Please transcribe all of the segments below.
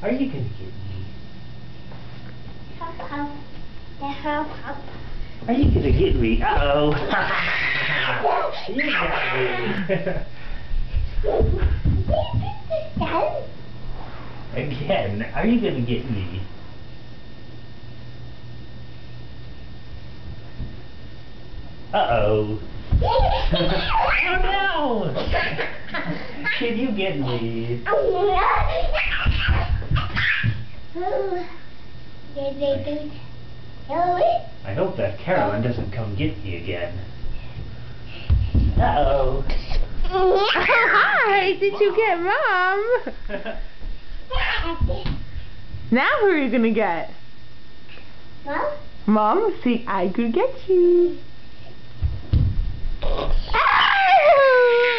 Are you gonna get me? Are you gonna get me? Uh-oh. You got me. Again, are you gonna get me? Uh-oh. Oh no! Can you get me? I hope that Carolyn doesn't come get me again. Uh-oh. Hi! Did you get Mom? Now who are you gonna get? Mom? Mom, see, I could get you. Oh,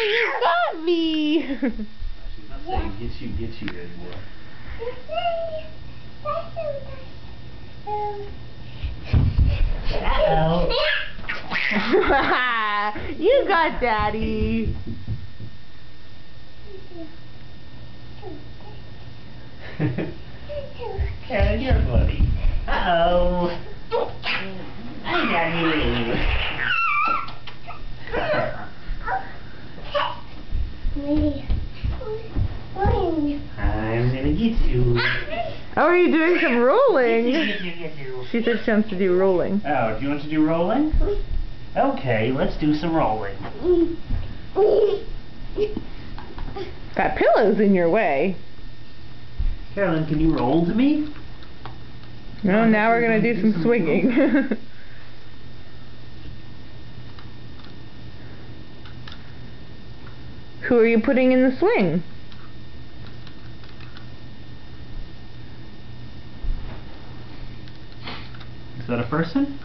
you got me! She's not saying get you anymore. Uh-oh. You got Daddy. Karen, you're funny. Uh-oh. I got you. I'm gonna get you. Oh, are you doing some rolling? Get you. She said she wants to do rolling. Oh, do you want to do rolling? Okay, let's do some rolling. That pillow's in your way. Carolyn, can you roll to me? No, now we're gonna do some swinging. Who are you putting in the swing? Is that a person?